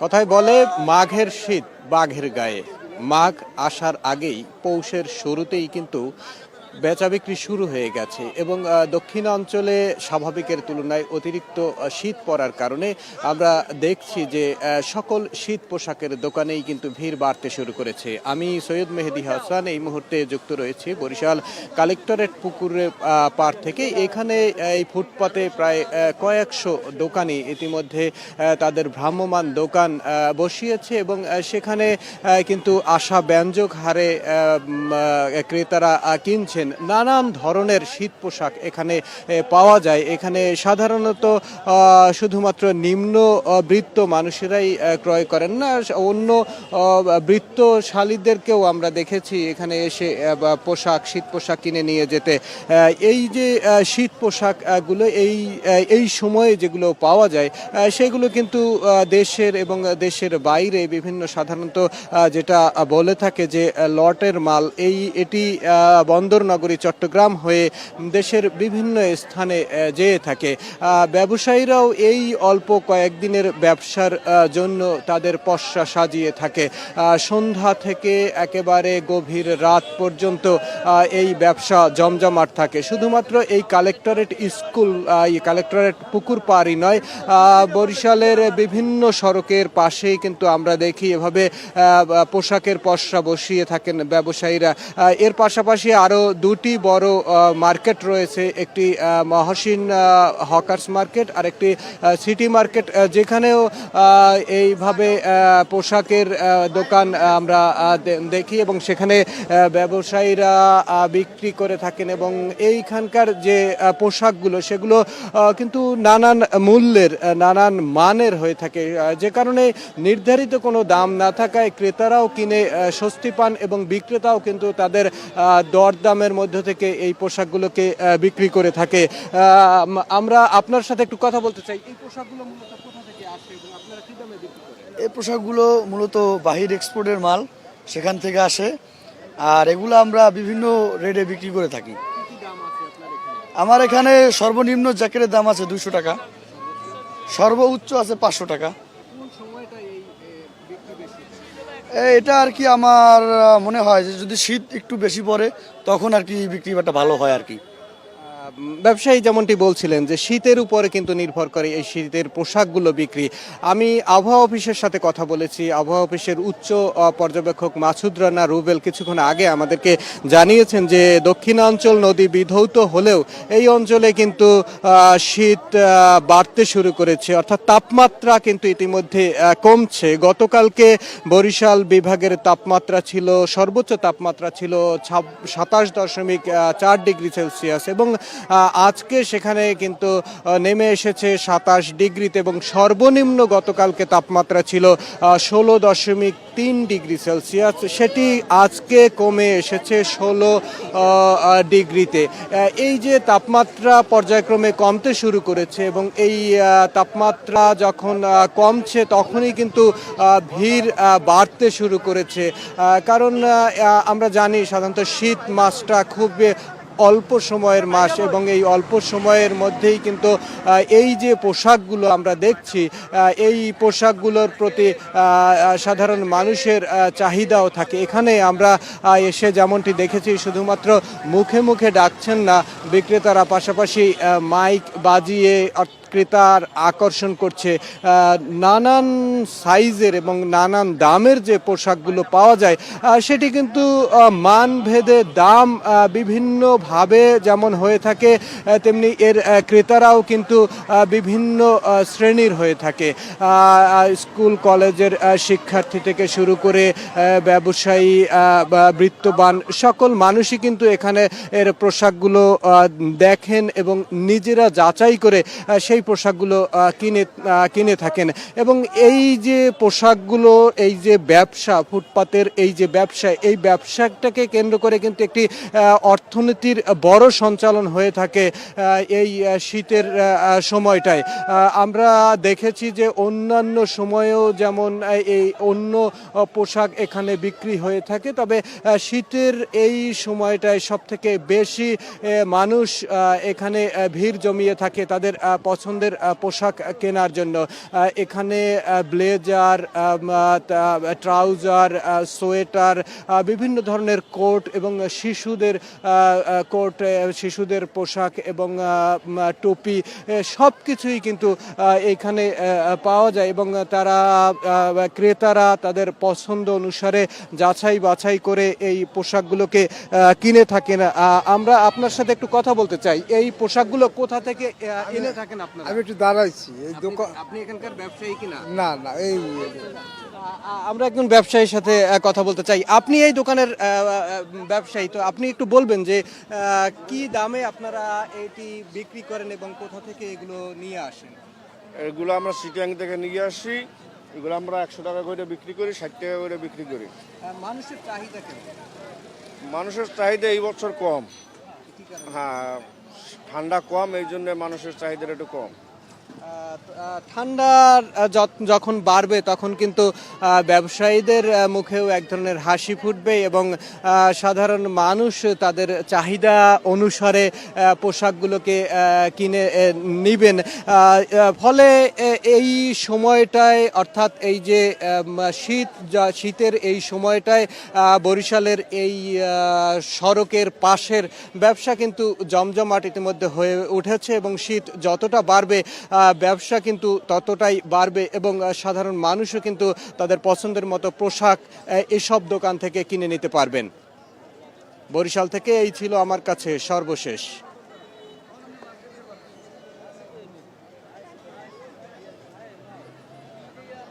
কথায় বলে মাঘের শীত বাঘের গায়ে। মাঘ আসার আগেই পৌষের শুরুতেই কিন্তু বেচা বিক্রি শুরু হয়ে গেছে এবং দক্ষিণাঞ্চলে স্বাভাবিকের তুলনায় অতিরিক্ত শীত পড়ার কারণে আমরা দেখছি যে সকল শীত পোশাকের দোকানেই কিন্তু ভিড় বাড়তে শুরু করেছে। আমি সৈয়দ মেহেদী হাসান এই মুহূর্তে যুক্ত রয়েছি বরিশাল কালেক্টরেট পুকুরের পাড় থেকে। এখানে এই ফুটপাতে প্রায় কয়েকশো দোকানি ইতিমধ্যে তাদের ভ্রাম্যমান দোকান বসিয়েছে এবং সেখানে কিন্তু আশাব্যঞ্জক হারে ক্রেতারা কিনছে। নানান ধরনের শীত পোশাক এখানে পাওয়া যায়। এখানে সাধারণত শুধুমাত্র নিম্ন বৃত্ত মানুষেরাই ক্রয় করেন না, অন্য বৃত্তশালীদেরকেও আমরা দেখেছি এখানে এসে শীত পোশাক কিনে নিয়ে যেতে। এই যে শীত পোশাকগুলো এই সময়ে যেগুলো পাওয়া যায় সেগুলো কিন্তু দেশের এবং দেশের বাইরে বিভিন্ন সাধারণত যেটা বলে থাকে যে লটের মাল এটি বন্দর নগরী চট্টগ্রাম হয়ে দেশের বিভিন্ন স্থানে যেয়ে থাকে। ব্যবসায়ীরাও এই অল্প কয়েকদিনের ব্যবসার জন্য তাদের পসরা সাজিয়ে থাকে। সন্ধ্যা থেকে একেবারে গভীর রাত পর্যন্ত এই ব্যবসা জমজমাট থাকে। শুধুমাত্র এই কালেক্টরেট কালেক্টরেট পুকুর পাড়ই নয়, বরিশালের বিভিন্ন সড়কের পাশেই কিন্তু আমরা দেখি এভাবে পোশাকের পসরা বসিয়ে থাকেন ব্যবসায়ীরা। এর পাশাপাশি আরও দুটি বড় মার্কেট রয়েছে, একটি মহসিন হকার্স মার্কেট আর একটি সিটি মার্কেট, যেখানেও এইভাবে পোশাকের দোকান আমরা দেখি এবং সেখানে ব্যবসায়ীরা বিক্রি করে থাকেন এবং এইখানকার যে পোশাকগুলো সেগুলো কিন্তু নানান মূল্যের নানান মানের হয়ে থাকে, যে কারণে নির্ধারিত কোনো দাম না থাকায় ক্রেতারাও কিনে স্বস্তি পান এবং বিক্রেতাও কিন্তু তাদের দরদামের মধ্য থেকে এই পোশাকগুলোকে বিক্রি করে থাকে। আমরা আপনার সাথে একটু কথা বলতে চাই, এই পোশাকগুলো মূলত কোথা থেকে আসে এবং আপনারা কি দামে বিক্রি করেন? এই পোশাকগুলো মূলত বাহির এক্সপোর্টের মাল, সেখান থেকে আসে। আর এগুলো আমরা বিভিন্ন রেটে বিক্রি করে থাকি। আমার এখানে সর্বনিম্ন জ্যাকেটের দাম আছে 200 টাকা, সর্বোচ্চ আছে 500 টাকা। এটা আর কি আমার মনে হয় যে যদি শীত একটু বেশি পড়ে তখন আর কি বিক্রিবাটা ভালো হয় আর কি। ব্যবসায়ী যেমনটি বলছিলেন যে শীতের উপরে কিন্তু নির্ভর করে এই শীতের পোশাকগুলো বিক্রি। আমি আবহাওয়া অফিসের সাথে কথা বলেছি। আবহাওয়া অফিসের উচ্চ পর্যবেক্ষক মাসুদ রানা রুবেল কিছুক্ষণ আগে আমাদেরকে জানিয়েছেন যে দক্ষিণাঞ্চল নদী বিধৌত হলেও এই অঞ্চলে কিন্তু শীত বাড়তে শুরু করেছে, অর্থাৎ তাপমাত্রা কিন্তু ইতিমধ্যে কমছে। গতকালকে বরিশাল বিভাগের তাপমাত্রা ছিল, সর্বোচ্চ তাপমাত্রা ছিল 27.4 ডিগ্রি সেলসিয়াস এবং আজকে সেখানে কিন্তু নেমে এসেছে 27 ডিগ্রিতে এবং সর্বনিম্ন গতকালকে তাপমাত্রা ছিল 16.3 ডিগ্রি সেলসিয়াস, সেটি আজকে কমে এসেছে 16 ডিগ্রিতে। এই যে তাপমাত্রা পর্যায়ক্রমে কমতে শুরু করেছে এবং এই তাপমাত্রা যখন কমছে তখনই কিন্তু ভিড় বাড়তে শুরু করেছে, কারণ আমরা জানি সাধারণত শীত মাসটা খুব অল্প সময়ের মাস এবং এই অল্প সময়ের মধ্যেই কিন্তু এই যে পোশাকগুলো আমরা দেখছি এই পোশাকগুলোর প্রতি সাধারণ মানুষের চাহিদাও থাকে। এখানে আমরা এসে যেমনটি দেখেছি শুধুমাত্র মুখে মুখে ডাকছেন না বিক্রেতারা, পাশাপাশি মাইক বাজিয়ে ক্রেতার আকর্ষণ করছে। নানান সাইজের এবং নানান দামের যে পোশাকগুলো পাওয়া যায় সেটি কিন্তু মানভেদে দাম বিভিন্নভাবে যেমন হয়ে থাকে তেমনি এর ক্রেতারাও কিন্তু বিভিন্ন শ্রেণীর হয়ে থাকে। স্কুল কলেজের শিক্ষার্থী থেকে শুরু করে ব্যবসায়ী বৃত্তবান সকল মানুষই কিন্তু এখানে এর পোশাকগুলো দেখেন এবং নিজেরা যাচাই করে সেই পোশাকগুলো কিনে থাকেন এবং এই যে পোশাকগুলো, এই যে ব্যবসা, ফুটপাতের এই যে ব্যবসা, এই ব্যবসাটাকে কেন্দ্র করে কিন্তু একটি অর্থনীতির বড় সঞ্চালন হয়ে থাকে এই শীতের সময়টায়। আমরা দেখেছি যে অন্যান্য সময়েও যেমন এই অন্য পোশাক এখানে বিক্রি হয়ে থাকে, তবে শীতের এই সময়টায় সবথেকে বেশি মানুষ এখানে ভিড় জমিয়ে থাকে তাদের পছন্দের পোশাক কেনার জন্য। এখানে ব্লেজার, ট্রাউজার, সোয়েটার, বিভিন্ন ধরনের কোট এবং শিশুদের কোট, শিশুদের পোশাক এবং টুপি সব কিছুই কিন্তু এখানে পাওয়া যায় এবং তারা ক্রেতারা তাদের পছন্দ অনুসারে যাচাই বাছাই করে এই পোশাকগুলোকে কিনে থাকেন। আমরা আপনার সাথে একটু কথা বলতে চাই, এই পোশাকগুলো কোথা থেকে এনে থাকেন আপনারা? আমি একটু দাঁড়াইছি এই দোকান। আপনি এখানকার ব্যবসায়ী কিনা? না না, এই আমরা একজন ব্যবসায়ীর সাথে কথা বলতে চাই। আপনি এই দোকানের ব্যবসায়ী, তো আপনি একটু বলবেন যে কি দামে আপনারা এটি বিক্রি করেন এবং কোথা থেকে এগুলো নিয়ে আসেন? এগুলো আমরা সিটিং থেকে নিয়ে আসি। এগুলো আমরা 100 টাকা করে বিক্রি করি, 60 টাকা করে বিক্রি করি। মানুষের চাহিদা কেমন? মানুষের চাহিদা এই বছর কম। কি কারণে? হ্যাঁ, ঠান্ডা কম, এই জন্য মানুষের চাহিদাটা একটু কম। ঠান্ডা যখন বাড়বে তখন কিন্তু ব্যবসায়ীদের মুখেও এক ধরনের হাসি ফুটবে এবং সাধারণ মানুষ তাদের চাহিদা অনুসারে পোশাকগুলোকে কিনে নেবেন। ফলে এই সময়টায়, অর্থাৎ এই যে শীতের এই সময়টায় বরিশালের এই সড়কের পাশের ব্যবসা কিন্তু জমজমাট ইতিমধ্যে হয়ে উঠেছে এবং শীত যতটা বাড়বে ব্যবসা কিন্তু ততটাই বাড়বে এবং সাধারণ মানুষও কিন্তু তাদের পছন্দের মতো পোশাক এসব দোকান থেকে কিনে নিতে পারবেন। বরিশাল থেকে এই ছিল আমার কাছে সর্বশেষ।